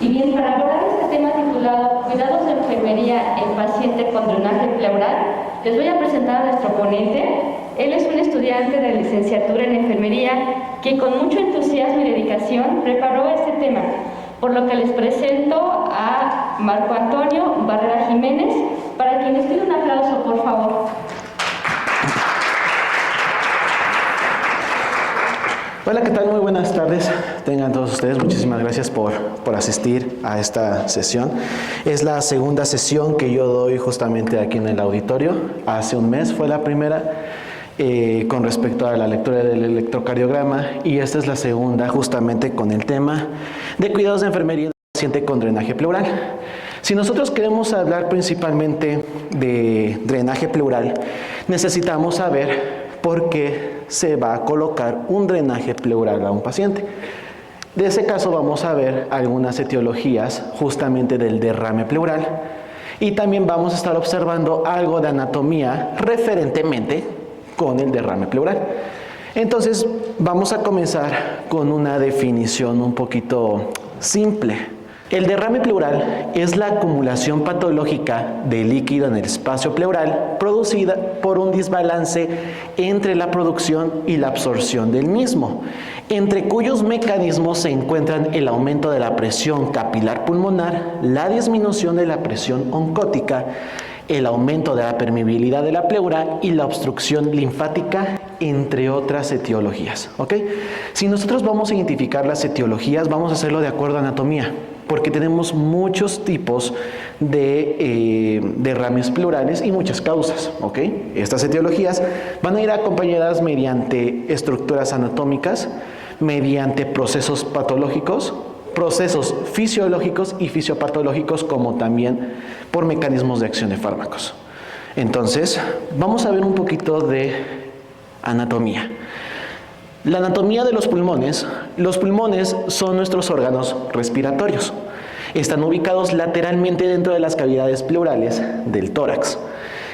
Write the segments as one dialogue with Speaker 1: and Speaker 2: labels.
Speaker 1: Y bien, para abordar este tema titulado Cuidados de enfermería en paciente con drenaje pleural, les voy a presentar a nuestro ponente. Él es un estudiante de licenciatura en enfermería que con mucho entusiasmo y dedicación preparó este tema, por lo que les presento a Marco Antonio Barrera Jiménez, para quien les pido un aplauso, por favor.
Speaker 2: Hola, ¿qué tal? Muy buenas tardes. Tengan todos ustedes. Muchísimas gracias por asistir a esta sesión. Es la segunda sesión que yo doy justamente aquí en el auditorio. Hace un mes fue la primera con respecto a la lectura del electrocardiograma y esta es la segunda justamente con el tema de cuidados de enfermería del paciente con drenaje pleural. Si nosotros queremos hablar principalmente de drenaje pleural, necesitamos saber por qué se va a colocar un drenaje pleural a un paciente. De ese caso vamos a ver algunas etiologías justamente del derrame pleural y también vamos a estar observando algo de anatomía referentemente con el derrame pleural. Entonces vamos a comenzar con una definición un poquito simple. El derrame pleural es la acumulación patológica de líquido en el espacio pleural producida por un desbalance entre la producción y la absorción del mismo, entre cuyos mecanismos se encuentran el aumento de la presión capilar pulmonar, la disminución de la presión oncótica, el aumento de la permeabilidad de la pleura y la obstrucción linfática, entre otras etiologías. ¿Ok? Si nosotros vamos a identificar las etiologías, vamos a hacerlo de acuerdo a anatomía, porque tenemos muchos tipos de derrames pleurales y muchas causas. ¿Ok? Estas etiologías van a ir acompañadas mediante estructuras anatómicas, mediante procesos patológicos, procesos fisiológicos y fisiopatológicos, como también por mecanismos de acción de fármacos. Entonces, vamos a ver un poquito de anatomía. La anatomía de los pulmones son nuestros órganos respiratorios. Están ubicados lateralmente dentro de las cavidades pleurales del tórax.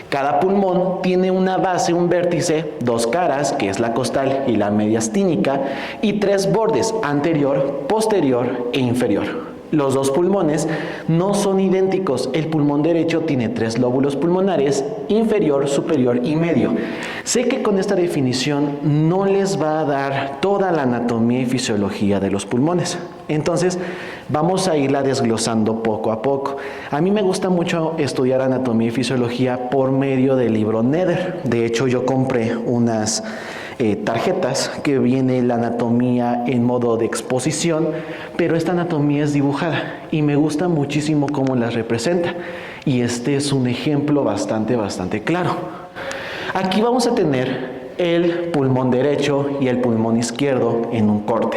Speaker 2: Cada pulmón tiene una base, un vértice, dos caras, que es la costal y la mediastínica, y tres bordes, anterior, posterior e inferior. Los dos pulmones no son idénticos. El pulmón derecho tiene tres lóbulos pulmonares, inferior, superior y medio. Sé que con esta definición no les va a dar toda la anatomía y fisiología de los pulmones. Entonces, vamos a irla desglosando poco a poco. A mí me gusta mucho estudiar anatomía y fisiología por medio del libro Nether. De hecho, yo compré unas tarjetas que viene la anatomía en modo de exposición, pero esta anatomía es dibujada y me gusta muchísimo cómo las representa. Y este es un ejemplo bastante claro. Aquí vamos a tener el pulmón derecho y el pulmón izquierdo en un corte.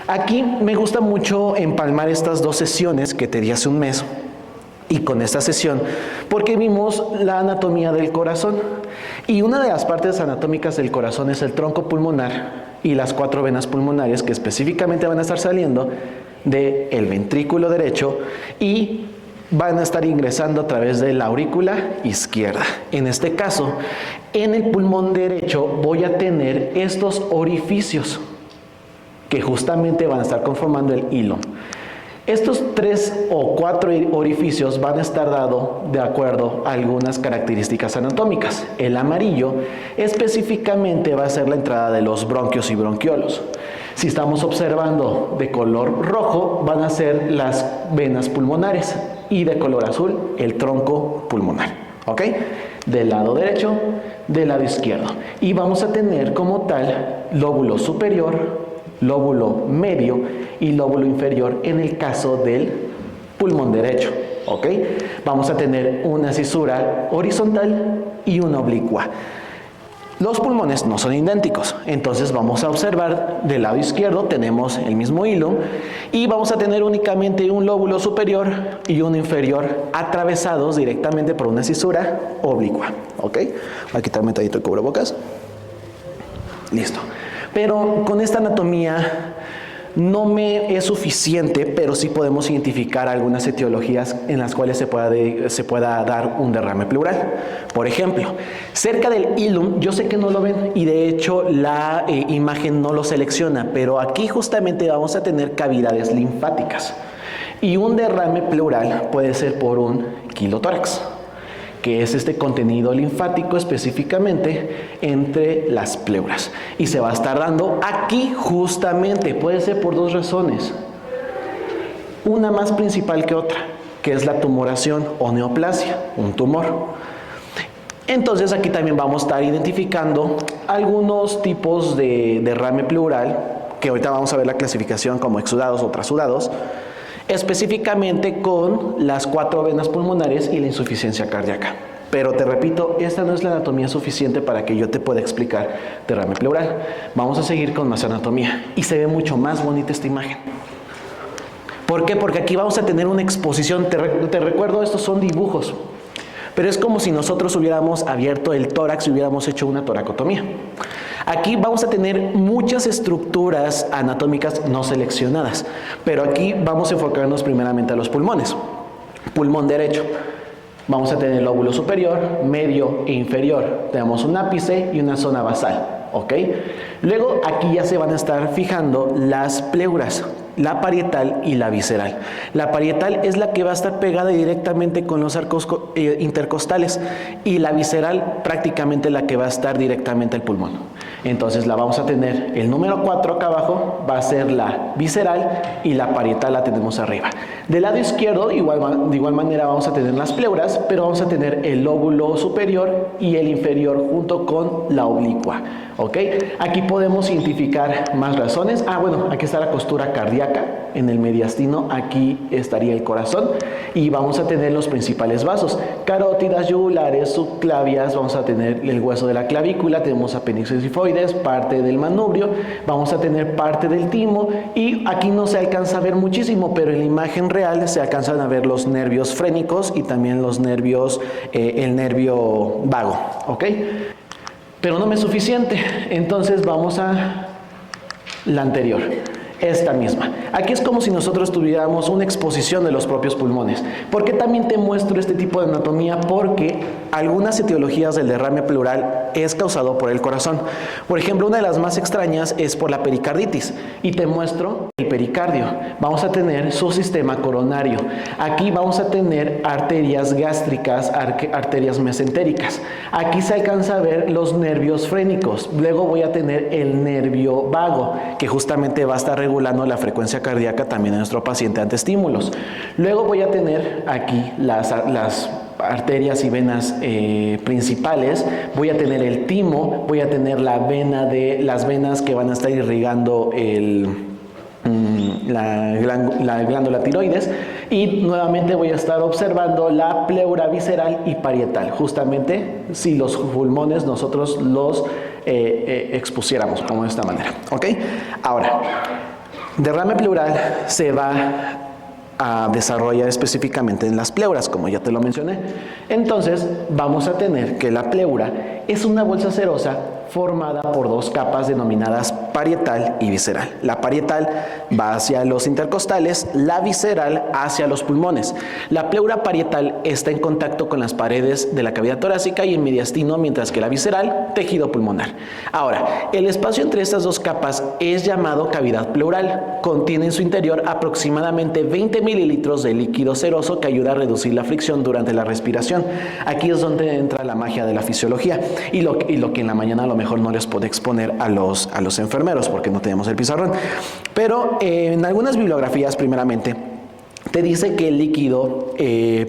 Speaker 2: Aquí me gusta mucho empalmar estas dos sesiones que te di hace un mes y con esta sesión, porque vimos la anatomía del corazón. Y una de las partes anatómicas del corazón es el tronco pulmonar y las cuatro venas pulmonares que específicamente van a estar saliendo del ventrículo derecho y van a estar ingresando a través de la aurícula izquierda. En este caso, en el pulmón derecho voy a tener estos orificios que justamente van a estar conformando el hilo. Estos 3 o 4 orificios van a estar dados de acuerdo a algunas características anatómicas. El amarillo específicamente va a ser la entrada de los bronquios y bronquiolos. Si estamos observando de color rojo, van a ser las venas pulmonares y de color azul el tronco pulmonar. ¿Ok? Del lado derecho, del lado izquierdo. Y vamos a tener como tal lóbulo superior, lóbulo medio y lóbulo inferior en el caso del pulmón derecho. ¿Ok? Vamos a tener una cisura horizontal y una oblicua. Los pulmones no son idénticos, entonces vamos a observar del lado izquierdo tenemos el mismo hilo y vamos a tener únicamente un lóbulo superior y uno inferior atravesados directamente por una cisura oblicua. ¿Ok? Voy a quitarme tantito el cubrebocas. Listo. Pero con esta anatomía no me es suficiente, pero sí podemos identificar algunas etiologías en las cuales se pueda dar un derrame pleural. Por ejemplo, cerca del hilum, yo sé que no lo ven y de hecho la imagen no lo selecciona, pero aquí justamente vamos a tener cavidades linfáticas. Y un derrame pleural puede ser por un quilotórax, que es este contenido linfático específicamente entre las pleuras. Y se va a estar dando aquí justamente, puede ser por dos razones. Una más principal que otra, que es la tumoración o neoplasia, un tumor. Entonces aquí también vamos a estar identificando algunos tipos de derrame pleural, que ahorita vamos a ver la clasificación como exudados o trasudados, específicamente con las 4 venas pulmonares y la insuficiencia cardíaca. Pero te repito, esta no es la anatomía suficiente para que yo te pueda explicar derrame pleural. Vamos a seguir con más anatomía y se ve mucho más bonita esta imagen. ¿Por qué? Porque aquí vamos a tener una exposición. Te recuerdo, estos son dibujos, pero es como si nosotros hubiéramos abierto el tórax y hubiéramos hecho una toracotomía. Aquí vamos a tener muchas estructuras anatómicas no seleccionadas, pero aquí vamos a enfocarnos primeramente a los pulmones. Pulmón derecho. Vamos a tener el lóbulo superior, medio e inferior. Tenemos un ápice y una zona basal, ¿ok? Luego aquí ya se van a estar fijando las pleuras, la parietal y la visceral. La parietal es la que va a estar pegada directamente con los arcos intercostales y la visceral prácticamente la que va a estar directamente al pulmón. Entonces la vamos a tener, el número 4 acá abajo va a ser la visceral y la parietal la tenemos arriba. Del lado izquierdo, de igual manera vamos a tener las pleuras, pero vamos a tener el lóbulo superior y el inferior junto con la oblicua. ¿Ok? Aquí podemos identificar más razones. Bueno, aquí está la costura cardíaca en el mediastino, aquí estaría el corazón y vamos a tener los principales vasos, carótidas, yugulares, subclavias, vamos a tener el hueso de la clavícula, tenemos apéndices sifoides, parte del manubrio, vamos a tener parte del timo y aquí no se alcanza a ver muchísimo, pero en la imagen real se alcanzan a ver los nervios frénicos y también los nervios, el nervio vago, ¿ok? Pero no me es suficiente, entonces vamos a la anterior, esta misma. Aquí es como si nosotros tuviéramos una exposición de los propios pulmones. ¿Por qué también te muestro este tipo de anatomía? Porque algunas etiologías del derrame pleural es causado por el corazón. Por ejemplo, una de las más extrañas es por la pericarditis. Y te muestro el pericardio. Vamos a tener su sistema coronario. Aquí vamos a tener arterias gástricas, arterias mesentéricas. Aquí se alcanza a ver los nervios frénicos. Luego voy a tener el nervio vago, que justamente va a estar regulando la frecuencia cardíaca también en nuestro paciente ante estímulos. Luego voy a tener aquí las arterias y venas principales, voy a tener el timo, voy a tener las venas que van a estar irrigando la glándula tiroides y nuevamente voy a estar observando la pleura visceral y parietal, justamente si los pulmones nosotros los expusiéramos como de esta manera, ¿ok? Ahora, derrame pleural se va a desarrollar específicamente en las pleuras, como ya te lo mencioné. Entonces vamos a tener que la pleura es una bolsa serosa formada por dos capas denominadas parietal y visceral. La parietal va hacia los intercostales, la visceral hacia los pulmones. La pleura parietal está en contacto con las paredes de la cavidad torácica y el mediastino, mientras que la visceral, tejido pulmonar. Ahora, el espacio entre estas dos capas es llamado cavidad pleural. Contiene en su interior aproximadamente 20 mililitros de líquido seroso que ayuda a reducir la fricción durante la respiración. Aquí es donde entra la magia de la fisiología y lo que en la mañana a lo mejor no les puede exponer a los enfermeros porque no tenemos el pizarrón. Pero en algunas bibliografías, primeramente, te dice que el líquido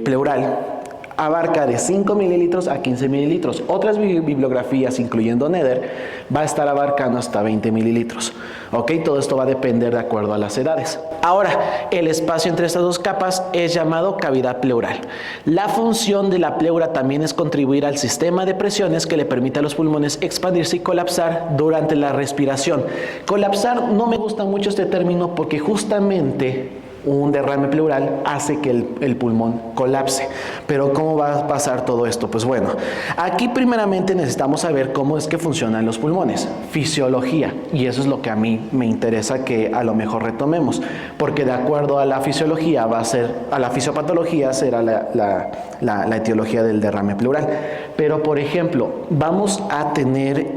Speaker 2: pleural abarca de 5 mililitros a 15 mililitros. Otras bibliografías, incluyendo Neder, va a estar abarcando hasta 20 mililitros. ¿Ok? Todo esto va a depender de acuerdo a las edades. Ahora, el espacio entre estas dos capas es llamado cavidad pleural. La función de la pleura también es contribuir al sistema de presiones que le permite a los pulmones expandirse y colapsar durante la respiración. Colapsar, no me gusta mucho este término porque justamente un derrame pleural hace que el pulmón colapse. Pero ¿cómo va a pasar todo esto? Pues bueno, aquí primeramente necesitamos saber cómo es que funcionan los pulmones, fisiología, y eso es lo que a mí me interesa que a lo mejor retomemos, porque de acuerdo a la fisiología a la fisiopatología será la etiología del derrame pleural. Pero por ejemplo, vamos a tener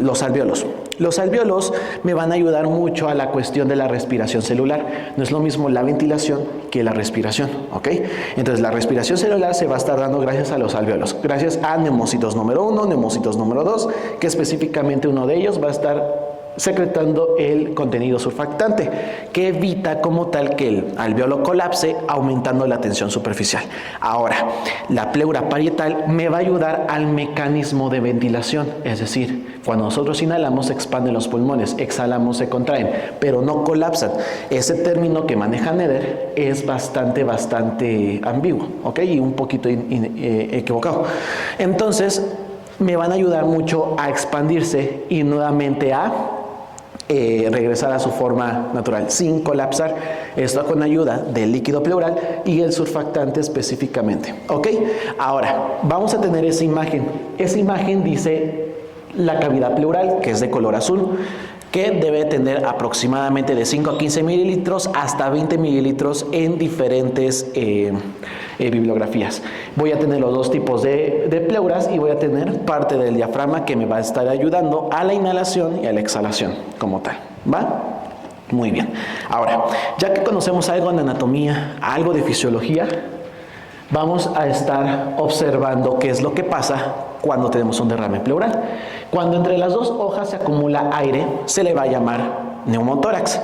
Speaker 2: los alvéolos. Los alvéolos me van a ayudar mucho a la cuestión de la respiración celular. No es lo mismo la ventilación que la respiración, ¿ok? Entonces la respiración celular se va a estar dando gracias a los alvéolos, gracias a neumocitos número 1, neumocitos número 2, que específicamente uno de ellos va a estar secretando el contenido surfactante, que evita como tal que el alvéolo colapse, aumentando la tensión superficial. Ahora, la pleura parietal me va a ayudar al mecanismo de ventilación, es decir, cuando nosotros inhalamos se expanden los pulmones, exhalamos se contraen, pero no colapsan. Ese término que maneja Neder es bastante ambiguo, ¿ok? Y un poquito equivocado. Entonces, me van a ayudar mucho a expandirse y nuevamente a regresar a su forma natural sin colapsar, esto con ayuda del líquido pleural y el surfactante específicamente, ¿ok? Ahora, vamos a tener esa imagen dice la cavidad pleural, que es de color azul, que debe tener aproximadamente de 5 a 15 mililitros hasta 20 mililitros en diferentes bibliografías. Voy a tener los dos tipos de pleuras y voy a tener parte del diafragma que me va a estar ayudando a la inhalación y a la exhalación como tal, ¿va? Muy bien. Ahora, ya que conocemos algo de anatomía, algo de fisiología, vamos a estar observando qué es lo que pasa cuando tenemos un derrame pleural. Cuando entre las dos hojas se acumula aire, se le va a llamar neumotórax.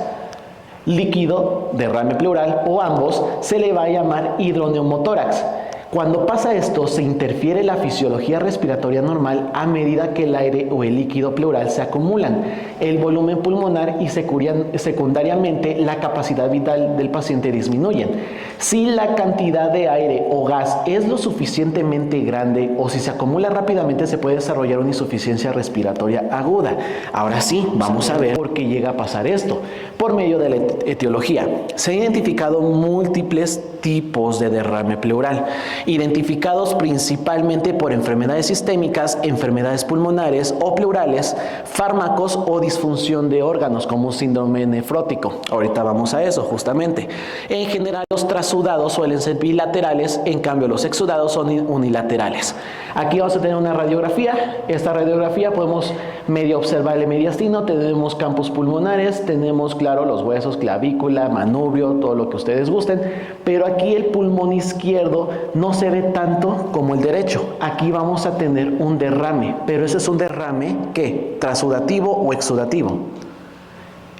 Speaker 2: Líquido, derrame pleural o ambos, se le va a llamar hidroneumotórax. Cuando pasa esto, se interfiere la fisiología respiratoria normal a medida que el aire o el líquido pleural se acumulan, el volumen pulmonar y secundariamente la capacidad vital del paciente disminuyen. Si la cantidad de aire o gas es lo suficientemente grande o si se acumula rápidamente, se puede desarrollar una insuficiencia respiratoria aguda. Ahora sí, vamos a ver por qué llega a pasar esto. Por medio de la etiología, se han identificado múltiples tipos de derrame pleural, identificados principalmente por enfermedades sistémicas, enfermedades pulmonares o pleurales, fármacos o disfunción de órganos como un síndrome nefrótico. Ahorita vamos a eso justamente. En general los trasudados suelen ser bilaterales, en cambio los exudados son unilaterales. Aquí vamos a tener una radiografía. Esta radiografía podemos medio observar el mediastino, tenemos campos pulmonares, tenemos claro los huesos, clavícula, manubrio, todo lo que ustedes gusten, pero aquí el pulmón izquierdo no se ve tanto como el derecho. Aquí vamos a tener un derrame, pero ese es un derrame ¿qué? Trasudativo o exudativo.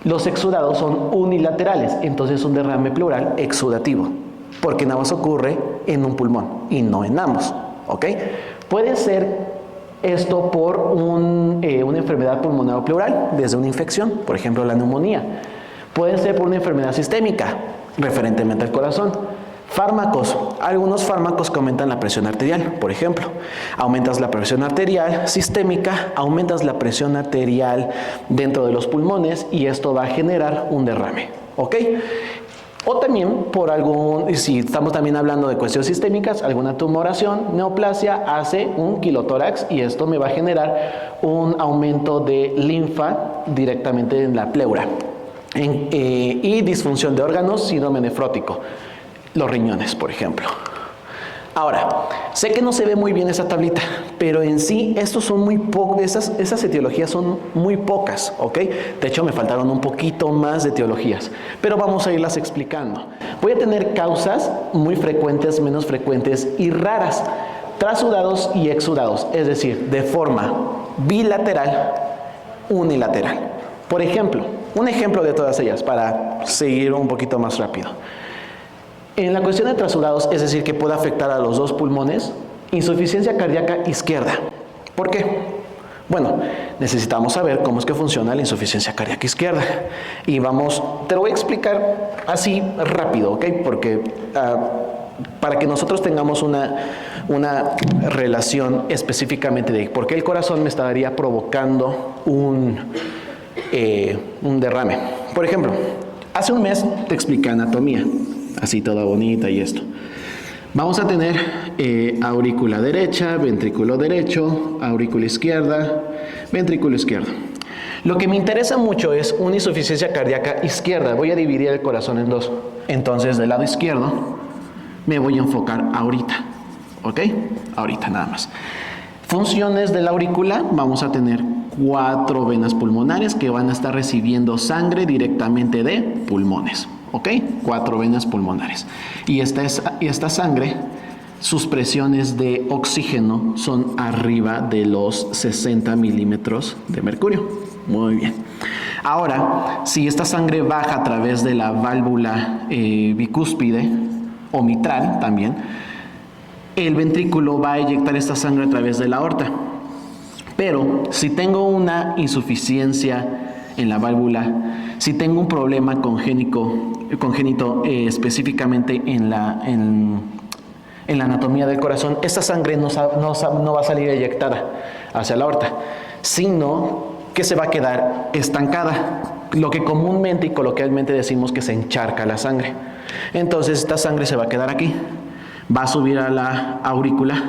Speaker 2: Los exudados son unilaterales, entonces es un derrame pleural exudativo, porque nada más ocurre en un pulmón y no en ambos, ¿ok? Puede ser esto por una enfermedad pulmonar o pleural, desde una infección, por ejemplo la neumonía. Puede ser por una enfermedad sistémica, referentemente al corazón. Fármacos. Algunos fármacos que aumentan la presión arterial, por ejemplo. Aumentas la presión arterial sistémica, aumentas la presión arterial dentro de los pulmones y esto va a generar un derrame, ¿ok? O también por si estamos también hablando de cuestiones sistémicas, alguna tumoración, neoplasia hace un quilotórax y esto me va a generar un aumento de linfa directamente en la pleura. Y disfunción de órganos, síndrome nefrótico. Los riñones, por ejemplo. Ahora, sé que no se ve muy bien esa tablita, pero en sí estos son muy pocos, esas etiologías son muy pocas, ¿ok? De hecho, me faltaron un poquito más de etiologías, pero vamos a irlas explicando. Voy a tener causas muy frecuentes, menos frecuentes y raras, trasudados y exudados, es decir, de forma bilateral, unilateral. Por ejemplo, un ejemplo de todas ellas para seguir un poquito más rápido. En la cuestión de trasudados, es decir, que puede afectar a los dos pulmones, insuficiencia cardíaca izquierda. ¿Por qué? Bueno, necesitamos saber cómo es que funciona la insuficiencia cardíaca izquierda. Y te lo voy a explicar así rápido, ¿ok? Porque para que nosotros tengamos una relación específicamente de por qué el corazón me estaría provocando un derrame. Por ejemplo, hace un mes te expliqué anatomía. Así toda bonita y esto. Vamos a tener aurícula derecha, ventrículo derecho, aurícula izquierda, ventrículo izquierdo. Lo que me interesa mucho es una insuficiencia cardíaca izquierda. Voy a dividir el corazón en dos. Entonces, del lado izquierdo me voy a enfocar ahorita. ¿Ok? Ahorita nada más. Funciones de la aurícula, vamos a tener 4 venas pulmonares que van a estar recibiendo sangre directamente de pulmones. ¿Ok? 4 venas pulmonares. Y esta sangre, sus presiones de oxígeno son arriba de los 60 milímetros de mercurio. Muy bien. Ahora, si esta sangre baja a través de la válvula bicúspide o mitral también, el ventrículo va a eyectar esta sangre a través de la aorta. Pero si tengo una insuficiencia en la válvula, si tengo un problema congénito específicamente en la anatomía del corazón, esta sangre no va a salir eyectada hacia la aorta, sino que se va a quedar estancada, lo que comúnmente y coloquialmente decimos que se encharca la sangre. Entonces esta sangre se va a quedar aquí, va a subir a la aurícula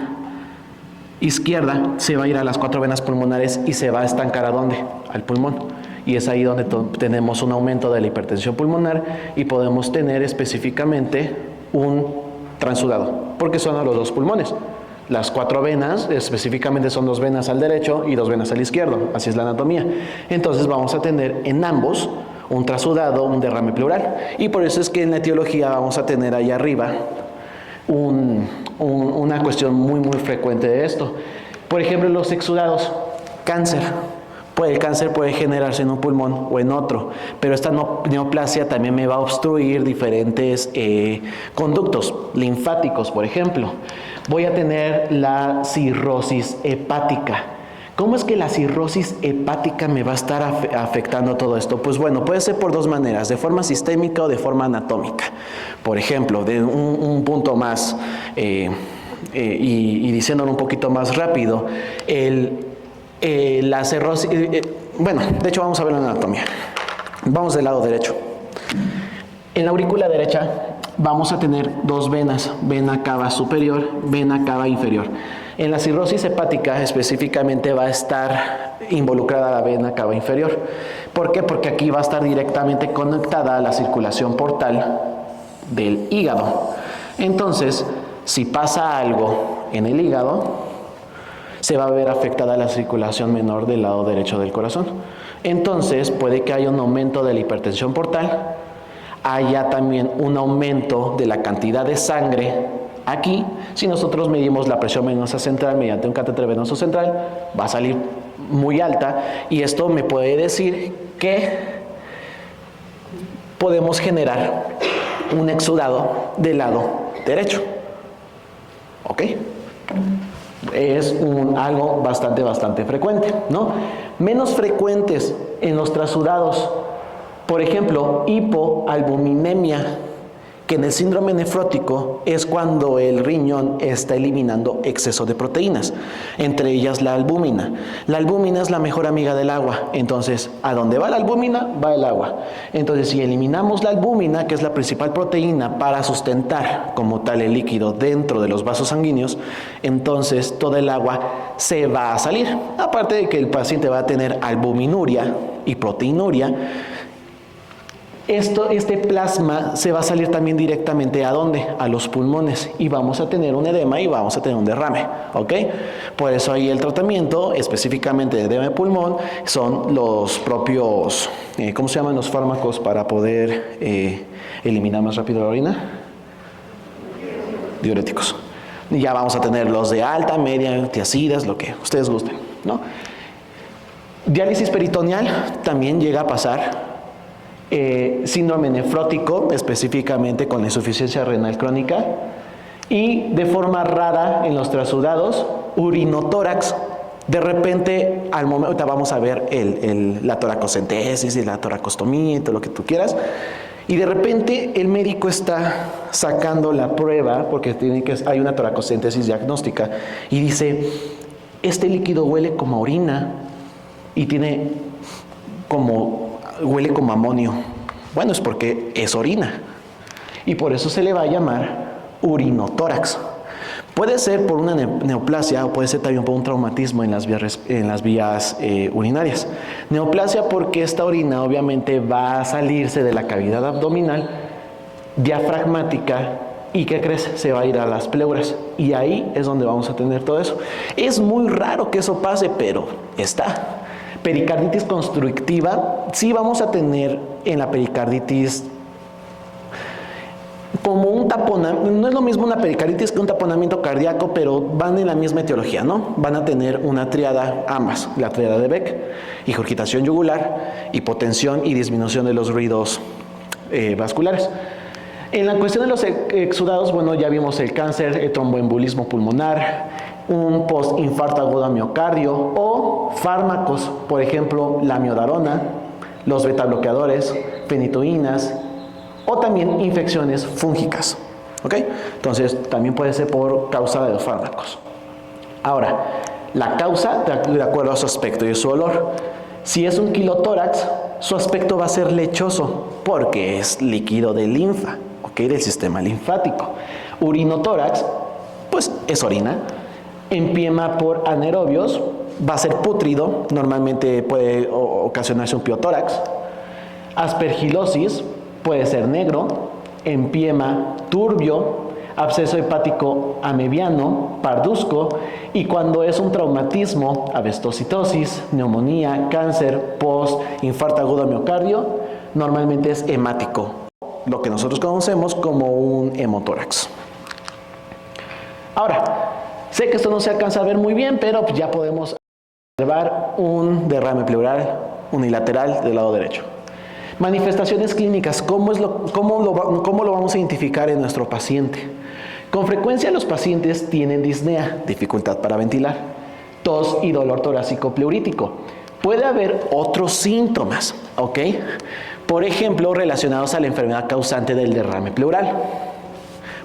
Speaker 2: izquierda, se va a ir a las 4 venas pulmonares y se va a estancar ¿a dónde? Al pulmón. Y es ahí donde tenemos un aumento de la hipertensión pulmonar y podemos tener específicamente un transudado, porque son a los 2 pulmones. Las 4 venas específicamente son 2 venas al derecho y 2 venas al izquierdo, así es la anatomía. Entonces vamos a tener en ambos un transudado, un derrame pleural. Y por eso es que en la etiología vamos a tener ahí arriba una cuestión muy frecuente de esto. Por ejemplo, los exudados, cáncer. El cáncer puede generarse en un pulmón o en otro, pero esta neoplasia también me va a obstruir diferentes conductos linfáticos, por ejemplo. Voy a tener la cirrosis hepática. ¿Cómo es que la cirrosis hepática me va a estar afectando todo esto? Pues bueno, puede ser por 2 maneras, de forma sistémica o de forma anatómica. Por ejemplo, de un punto más, y diciéndolo un poquito más rápido, la cirrosis, bueno, de hecho vamos a ver la anatomía. Vamos del lado derecho. En la aurícula derecha vamos a tener 2 venas, vena cava superior, vena cava inferior. En la cirrosis hepática específicamente va a estar involucrada la vena cava inferior. ¿Por qué? Porque aquí va a estar directamente conectada a la circulación portal del hígado. Entonces, si pasa algo en el hígado, se va a ver afectada la circulación menor del lado derecho del corazón. Entonces, puede que haya un aumento de la hipertensión portal, haya también un aumento de la cantidad de sangre aquí. Si nosotros medimos la presión venosa central mediante un catéter venoso central, va a salir muy alta y esto me puede decir que podemos generar un exudado del lado derecho. ¿Ok? Es algo bastante frecuente, ¿no? Menos frecuentes en los transudados, por ejemplo, hipoalbuminemia, que en el síndrome nefrótico es cuando el riñón está eliminando exceso de proteínas, entre ellas la albúmina. La albúmina es la mejor amiga del agua, entonces, ¿a dónde va la albúmina? Va el agua. Entonces, si eliminamos la albúmina, que es la principal proteína para sustentar como tal el líquido dentro de los vasos sanguíneos, entonces todo el agua se va a salir. Aparte de que el paciente va a tener albuminuria y proteinuria, este plasma se va a salir también directamente ¿a dónde? A los pulmones y vamos a tener un edema y vamos a tener un derrame, ¿ok? Por eso ahí el tratamiento específicamente de edema de pulmón son los propios, ¿cómo se llaman los fármacos para poder eliminar más rápido la orina? Diuréticos. Y ya vamos a tener los de alta, media, tiacidas, lo que ustedes gusten, ¿no? Diálisis peritoneal también llega a pasar. Síndrome nefrótico, específicamente con la insuficiencia renal crónica, y de forma rara en los transudados, urinotórax. De repente, al momento, ahorita vamos a ver la toracocentesis y la toracostomía y todo lo que tú quieras, y de repente el médico está sacando la prueba, porque hay una toracocentesis diagnóstica, y dice, este líquido huele como a orina, y huele como amonio. Bueno, es porque es orina y por eso se le va a llamar urinotórax. Puede ser por una neoplasia o puede ser también por un traumatismo en las vías urinarias. Neoplasia porque esta orina obviamente va a salirse de la cavidad abdominal diafragmática y ¿qué crees? Se va a ir a las pleuras y ahí es donde vamos a tener todo eso. Es muy raro que eso pase, pero está. pericarditis constrictiva, sí vamos a tener en la pericarditis como un taponamiento. No es lo mismo una pericarditis que un taponamiento cardíaco, pero van en la misma etiología, ¿no? Van a tener una tríada, ambas, la tríada de Beck, ingurgitación yugular, hipotensión y disminución de los ruidos vasculares. En la cuestión de los exudados, bueno, ya vimos el cáncer, el tromboembolismo pulmonar, un postinfarto agudo a miocardio o fármacos, por ejemplo, la amiodarona, los betabloqueadores, fenitoínas o también infecciones fúngicas. ¿Ok? Entonces, también puede ser por causa de los fármacos. Ahora, la causa, de acuerdo a su aspecto y su olor. Si es un quilotórax, su aspecto va a ser lechoso porque es líquido de linfa, ¿ok? Del sistema linfático. Urinotórax, pues es orina. Empiema por anaerobios, va a ser pútrido, normalmente puede ocasionarse un piotórax. Aspergilosis, puede ser negro. Empiema turbio, absceso hepático amebiano, parduzco, y cuando es un traumatismo, avestocitosis, neumonía, cáncer, infarto agudo a miocardio, normalmente es hemático, lo que nosotros conocemos como un hemotórax. Ahora, sé que esto no se alcanza a ver muy bien, pero ya podemos observar un derrame pleural unilateral del lado derecho. Manifestaciones clínicas, ¿cómo lo vamos a identificar en nuestro paciente? Con frecuencia los pacientes tienen disnea, dificultad para ventilar, tos y dolor torácico pleurítico. Puede haber otros síntomas, ¿ok? Por ejemplo, relacionados a la enfermedad causante del derrame pleural.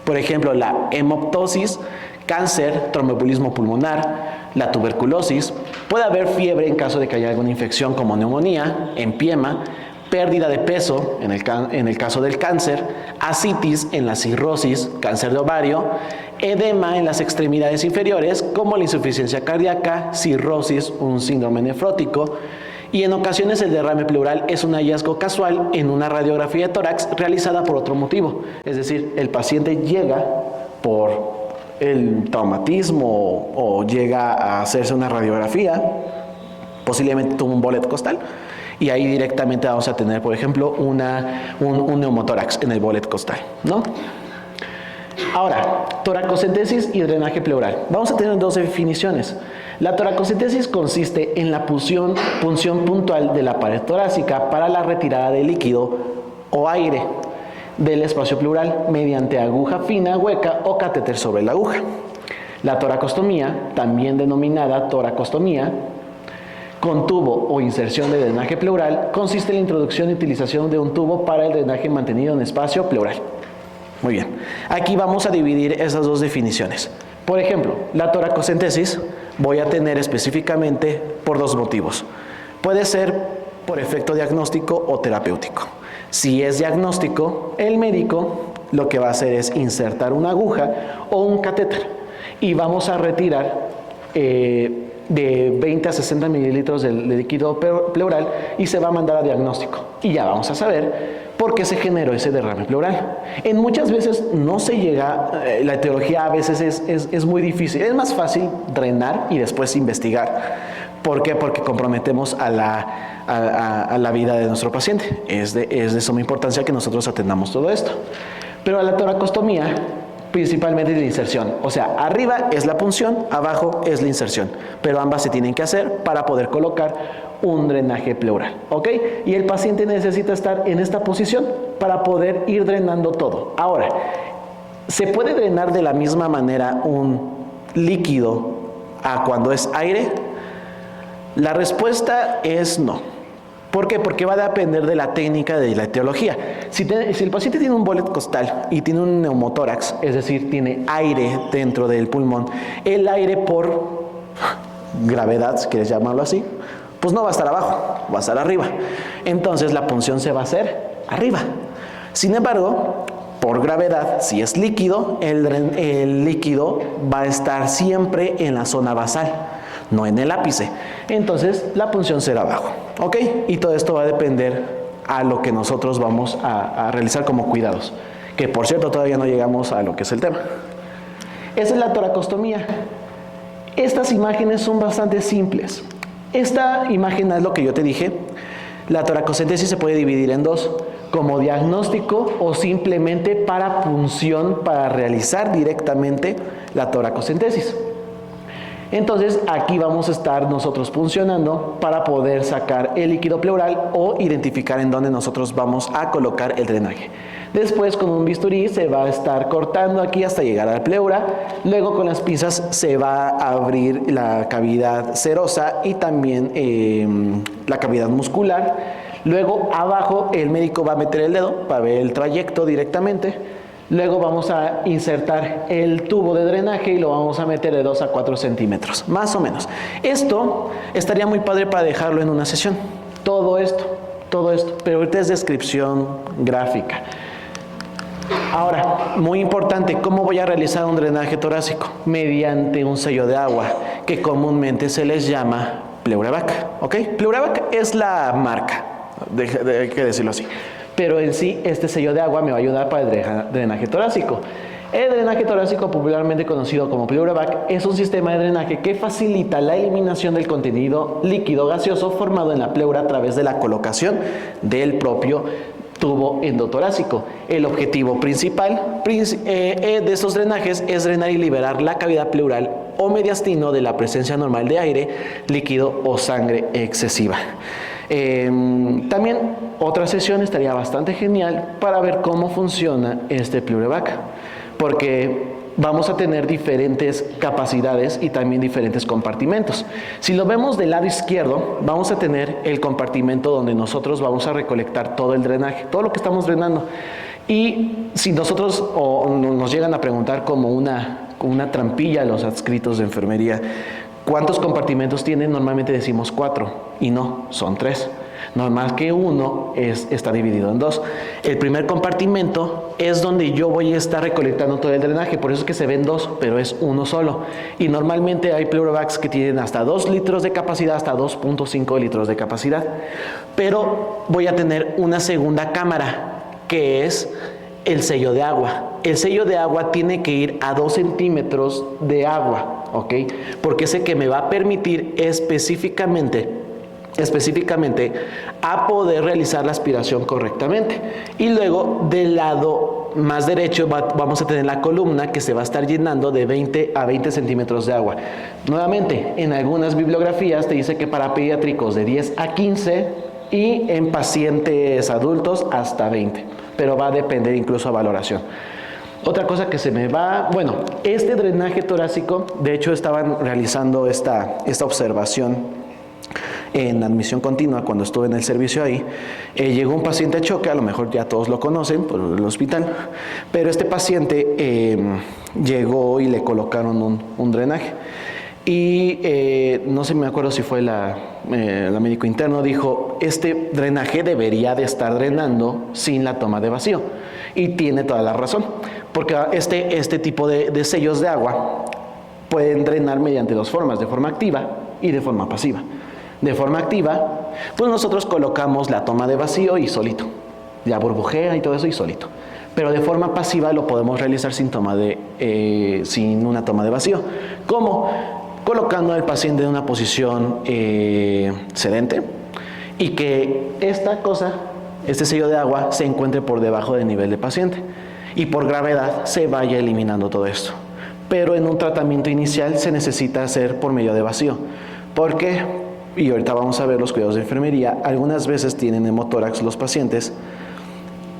Speaker 2: Por ejemplo, la hemoptosis, cáncer, tromboembolismo pulmonar, la tuberculosis. Puede haber fiebre en caso de que haya alguna infección como neumonía, empiema, pérdida de peso en el caso del cáncer, ascitis en la cirrosis, cáncer de ovario, edema en las extremidades inferiores como la insuficiencia cardíaca, cirrosis, un síndrome nefrótico, y en ocasiones el derrame pleural es un hallazgo casual en una radiografía de tórax realizada por otro motivo, es decir, el paciente llega por el traumatismo o llega a hacerse una radiografía, posiblemente tuvo un bolet costal, y ahí directamente vamos a tener, por ejemplo, un neumotórax en el bolet costal, ¿no? Ahora, toracocentesis y drenaje pleural. Vamos a tener dos definiciones. La toracocentesis consiste en la punción puntual de la pared torácica para la retirada de líquido o aire del espacio pleural mediante aguja fina, hueca o catéter sobre la aguja. La toracostomía, también denominada toracostomía, con tubo o inserción de drenaje pleural, consiste en la introducción y utilización de un tubo para el drenaje mantenido en espacio pleural. Muy bien. Aquí vamos a dividir esas dos definiciones. Por ejemplo, la toracocentesis voy a tener específicamente por dos motivos. Puede ser por efecto diagnóstico o terapéutico. Si es diagnóstico, el médico lo que va a hacer es insertar una aguja o un catéter y vamos a retirar de 20 a 60 mililitros de líquido pleural y se va a mandar a diagnóstico. Y ya vamos a saber por qué se generó ese derrame pleural. En muchas veces no se llega, la etiología a veces es muy difícil. Es más fácil drenar y después investigar. ¿Por qué? Porque comprometemos a la vida de nuestro paciente. Es de suma importancia que nosotros atendamos todo esto. Pero a la toracostomía, principalmente de inserción. O sea, arriba es la punción, abajo es la inserción. Pero ambas se tienen que hacer para poder colocar un drenaje pleural. ¿Ok? Y el paciente necesita estar en esta posición para poder ir drenando todo. Ahora, ¿se puede drenar de la misma manera un líquido a cuando es aire? La respuesta es no. ¿Por qué? Porque va a depender de la técnica de la etiología. Si el paciente tiene un bolet costal y tiene un neumotórax, es decir, tiene aire dentro del pulmón, el aire por gravedad, si quieres llamarlo así, pues no va a estar abajo, va a estar arriba. Entonces la punción se va a hacer arriba. Sin embargo, por gravedad, si es líquido, el líquido va a estar siempre en la zona basal, no en el ápice. Entonces la punción será abajo, ¿ok? Y todo esto va a depender a lo que nosotros vamos a realizar como cuidados, que por cierto todavía no llegamos a lo que es el tema. Esa es la toracostomía. Estas imágenes son bastante simples. Esta imagen es lo que yo te dije. La toracocentesis se puede dividir en dos, como diagnóstico o simplemente para punción, para realizar directamente la toracocentesis. Entonces aquí vamos a estar nosotros puncionando para poder sacar el líquido pleural o identificar en dónde nosotros vamos a colocar el drenaje. Después con un bisturí se va a estar cortando aquí hasta llegar al pleura. Luego con las pinzas se va a abrir la cavidad serosa y también la cavidad muscular. Luego abajo el médico va a meter el dedo para ver el trayecto directamente. Luego vamos a insertar el tubo de drenaje y lo vamos a meter de 2 a 4 centímetros, más o menos. Esto estaría muy padre para dejarlo en una sesión. Todo esto, pero ahorita es descripción gráfica. Ahora, muy importante, ¿cómo voy a realizar un drenaje torácico? Mediante un sello de agua, que comúnmente se les llama Pleuravac, ¿ok? Pleuravac es la marca, hay que decirlo así. Pero en sí, este sello de agua me va a ayudar para el drenaje torácico. El drenaje torácico, popularmente conocido como Pleuravac, es un sistema de drenaje que facilita la eliminación del contenido líquido gaseoso formado en la pleura a través de la colocación del propio tubo endotorácico. El objetivo principal de estos drenajes es drenar y liberar la cavidad pleural o mediastino de la presencia normal de aire, líquido o sangre excesiva. También otra sesión estaría bastante genial para ver cómo funciona este Pleuravac, porque vamos a tener diferentes capacidades y también diferentes compartimentos. Si lo vemos del lado izquierdo, vamos a tener el compartimento donde nosotros vamos a recolectar todo el drenaje, todo lo que estamos drenando. Y si nosotros nos llegan a preguntar como una trampilla a los adscritos de enfermería, ¿cuántos compartimentos tienen? Normalmente decimos 4 y no, son 3. Normal que uno está dividido en 2. El primer compartimento es donde yo voy a estar recolectando todo el drenaje, por eso es que se ven 2, pero es uno solo. Y normalmente hay Pleuravacs que tienen hasta 2 litros de capacidad, hasta 2.5 litros de capacidad. Pero voy a tener una segunda cámara, que es el sello de agua. El sello de agua tiene que ir a 2 centímetros de agua, ¿ok? Porque es el que me va a permitir específicamente a poder realizar la aspiración correctamente. Y luego del lado más derecho vamos a tener la columna que se va a estar llenando de 20 a 20 centímetros de agua. Nuevamente, en algunas bibliografías te dice que para pediátricos de 10 a 15 y en pacientes adultos hasta 20, pero va a depender incluso a valoración. Otra cosa que se me va, bueno, este drenaje torácico, de hecho estaban realizando esta observación en admisión continua cuando estuve en el servicio ahí. Llegó un paciente a choque, a lo mejor ya todos lo conocen por el hospital, pero este paciente llegó y le colocaron un drenaje. Y no sé, me acuerdo si fue la médico interno, dijo, este drenaje debería de estar drenando sin la toma de vacío. Y tiene toda la razón, porque este tipo de sellos de agua pueden drenar mediante 2 formas, de forma activa y de forma pasiva. De forma activa, pues nosotros colocamos la toma de vacío y solito, ya burbujea y todo eso y solito. Pero de forma pasiva lo podemos realizar sin una toma de vacío. ¿Cómo? Colocando al paciente en una posición sedente y que este sello de agua se encuentre por debajo del nivel del paciente y por gravedad se vaya eliminando todo esto. Pero en un tratamiento inicial se necesita hacer por medio de vacío. ¿Por qué? Y ahorita vamos a ver los cuidados de enfermería. Algunas veces tienen hemotórax los pacientes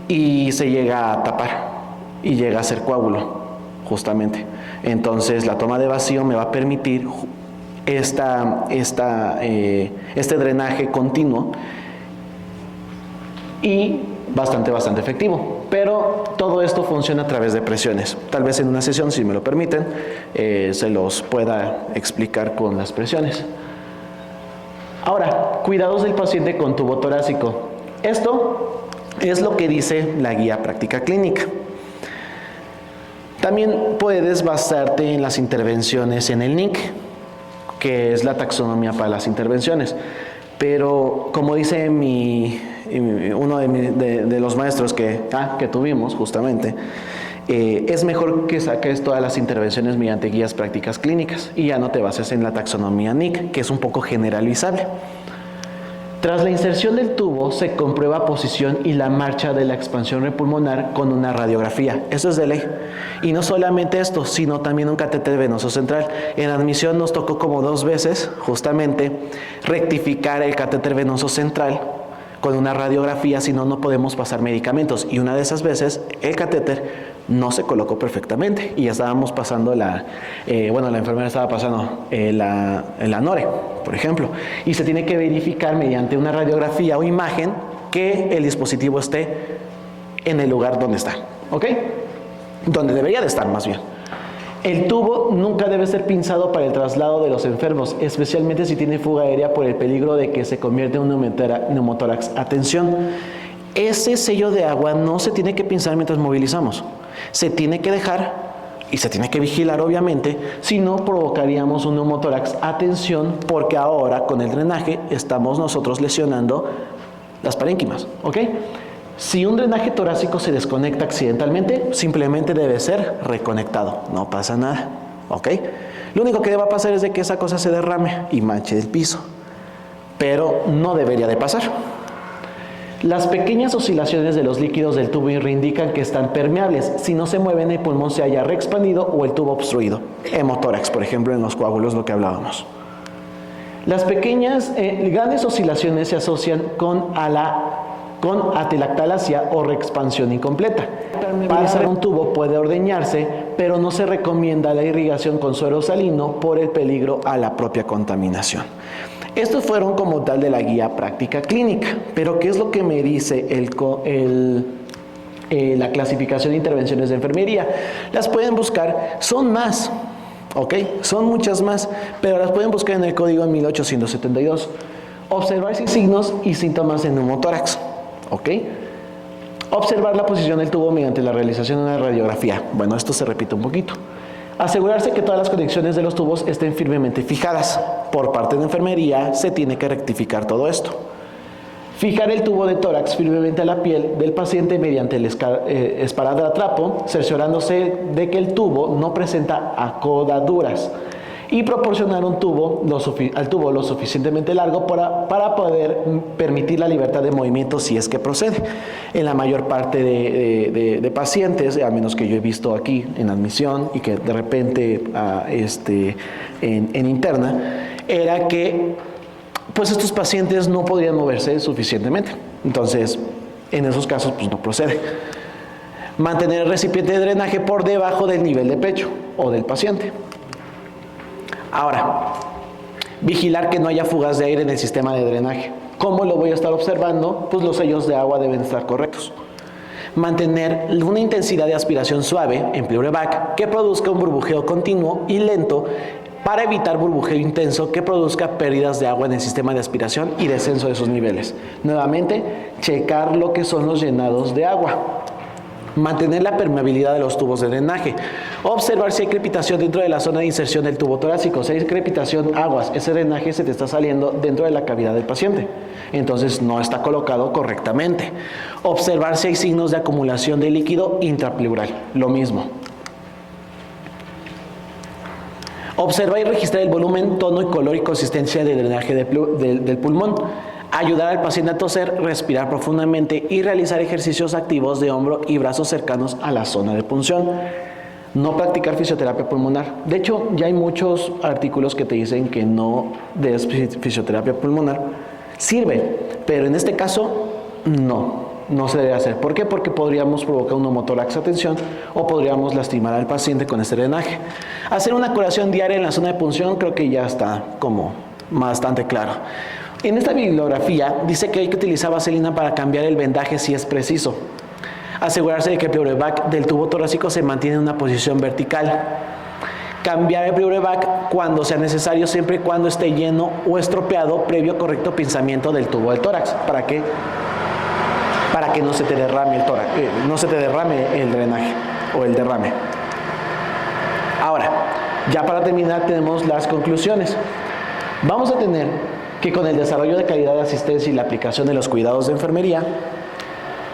Speaker 2: y se llega a tapar y llega a ser coágulo, justamente. Entonces la toma de vacío me va a permitir este drenaje continuo y bastante efectivo. Pero todo esto funciona a través de presiones. Tal vez en una sesión, si me lo permiten, se los pueda explicar con las presiones. Ahora, cuidados del paciente con tubo torácico. Esto es lo que dice la guía práctica clínica. También puedes basarte en las intervenciones en el NIC, que es la taxonomía para las intervenciones. Pero como dice uno de los maestros que tuvimos justamente, es mejor que saques todas las intervenciones mediante guías prácticas clínicas y ya no te bases en la taxonomía NIC, que es un poco generalizable. Tras la inserción del tubo, se comprueba posición y la marcha de la expansión repulmonar con una radiografía. Eso es de ley. Y no solamente esto, sino también un catéter venoso central. En admisión nos tocó como 2 veces, justamente, rectificar el catéter venoso central con una radiografía, si no, no podemos pasar medicamentos. Y una de esas veces, el catéter no se colocó perfectamente y ya estábamos pasando la enfermera estaba pasando la NORE, por ejemplo, y se tiene que verificar mediante una radiografía o imagen que el dispositivo esté en el lugar donde está, ¿ok? Donde debería de estar, más bien. El tubo nunca debe ser pinzado para el traslado de los enfermos, especialmente si tiene fuga aérea por el peligro de que se convierta en un neumotórax. Atención, ese sello de agua no se tiene que pinzar mientras movilizamos. Se tiene que dejar y se tiene que vigilar, obviamente, si no provocaríamos un neumotórax. Atención, porque ahora con el drenaje estamos nosotros lesionando las parénquimas, ¿ok? Si un drenaje torácico se desconecta accidentalmente, simplemente debe ser reconectado, no pasa nada, ¿ok? Lo único que va a pasar es de que esa cosa se derrame y manche el piso, pero no debería de pasar. Las pequeñas oscilaciones de los líquidos del tubo indican que están permeables. Si no se mueven, el pulmón se halla reexpandido o el tubo obstruido. Hemotórax, por ejemplo, en los coágulos, lo que hablábamos. Las pequeñas, grandes oscilaciones se asocian con atelactalasia o reexpansión incompleta. Para un tubo puede ordeñarse, pero no se recomienda la irrigación con suero salino por el peligro a la propia contaminación. Estos fueron como tal de la guía práctica clínica, pero ¿qué es lo que me dice la clasificación de intervenciones de enfermería? Las pueden buscar, son más, ¿ok? Son muchas más, pero las pueden buscar en el código 1872. Observar signos y síntomas de neumotórax, ¿ok? Observar la posición del tubo mediante la realización de una radiografía. Bueno, esto se repite un poquito. Asegurarse que todas las conexiones de los tubos estén firmemente fijadas. Por parte de enfermería se tiene que rectificar todo esto. Fijar el tubo de tórax firmemente a la piel del paciente mediante el esparadrapo, cerciorándose de que el tubo no presenta acodaduras y proporcionar al tubo lo suficientemente largo para poder permitir la libertad de movimiento si es que procede. En la mayor parte de pacientes, al menos que yo he visto aquí en admisión y que de repente en interna, era que pues estos pacientes no podían moverse suficientemente. Entonces, en esos casos pues no procede. Mantener el recipiente de drenaje por debajo del nivel de pecho o del paciente. Ahora, vigilar que no haya fugas de aire en el sistema de drenaje. ¿Cómo lo voy a estar observando? Pues los sellos de agua deben estar correctos. Mantener una intensidad de aspiración suave, en pleurebac, que produzca un burbujeo continuo y lento para evitar burbujeo intenso que produzca pérdidas de agua en el sistema de aspiración y descenso de sus niveles. Nuevamente, checar lo que son los llenados de agua. Mantener la permeabilidad de los tubos de drenaje. Observar si hay crepitación dentro de la zona de inserción del tubo torácico. Si hay crepitación, aguas, ese drenaje se te está saliendo dentro de la cavidad del paciente. Entonces no está colocado correctamente. Observar si hay signos de acumulación de líquido intrapleural. Lo mismo. Observar y registrar el volumen, tono y color y consistencia del drenaje del pulmón. Ayudar al paciente a toser, respirar profundamente y realizar ejercicios activos de hombro y brazos cercanos a la zona de punción. No practicar fisioterapia pulmonar. De hecho, ya hay muchos artículos que te dicen que no des fisioterapia pulmonar. Sirve, pero en este caso no se debe hacer. ¿Por qué? Porque podríamos provocar un neumotórax, atención, o podríamos lastimar al paciente con este drenaje. Hacer una curación diaria en la zona de punción creo que ya está como bastante claro. En esta bibliografía dice que hay que utilizar vaselina para cambiar el vendaje si es preciso. Asegurarse de que el pleurebac del tubo torácico se mantiene en una posición vertical. Cambiar el pleurebac cuando sea necesario, siempre y cuando esté lleno o estropeado previo correcto pinzamiento del tubo del tórax. ¿Para qué? Para que no se te derrame el tórax, no se te derrame el drenaje o el derrame. Ahora, ya para terminar tenemos las conclusiones. Vamos a tener que con el desarrollo de calidad de asistencia y la aplicación de los cuidados de enfermería,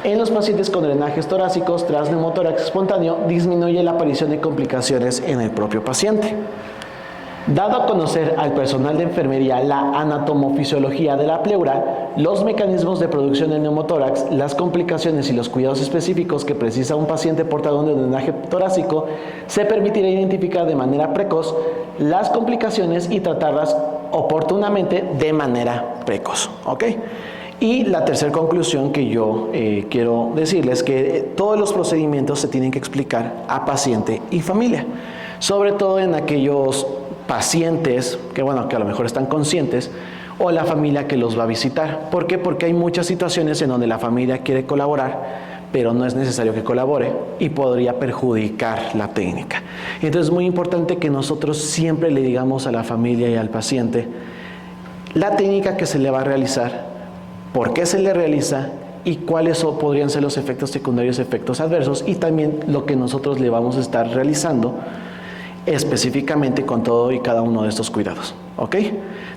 Speaker 2: en los pacientes con drenajes torácicos tras neumotórax espontáneo disminuye la aparición de complicaciones en el propio paciente. Dado a conocer al personal de enfermería la anatomofisiología de la pleura, los mecanismos de producción del neumotórax, las complicaciones y los cuidados específicos que precisa un paciente portador de un drenaje torácico, se permitirá identificar de manera precoz las complicaciones y tratarlas oportunamente de manera precoz. ¿Ok? Y la tercera conclusión que yo quiero decirles es que todos los procedimientos se tienen que explicar a paciente y familia, sobre todo en aquellos pacientes que a lo mejor están conscientes o la familia que los va a visitar. ¿Por qué? Porque hay muchas situaciones en donde la familia quiere colaborar, pero no es necesario que colabore y podría perjudicar la técnica. Entonces es muy importante que nosotros siempre le digamos a la familia y al paciente la técnica que se le va a realizar, por qué se le realiza y cuáles podrían ser los efectos secundarios, efectos adversos, y también lo que nosotros le vamos a estar realizando específicamente con todo y cada uno de estos cuidados. ¿Ok?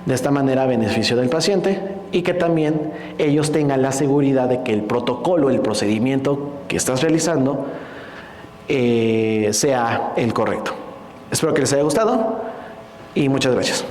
Speaker 2: De esta manera, beneficio del paciente y que también ellos tengan la seguridad de que el protocolo, el procedimiento que estás realizando sea el correcto. Espero que les haya gustado y muchas gracias.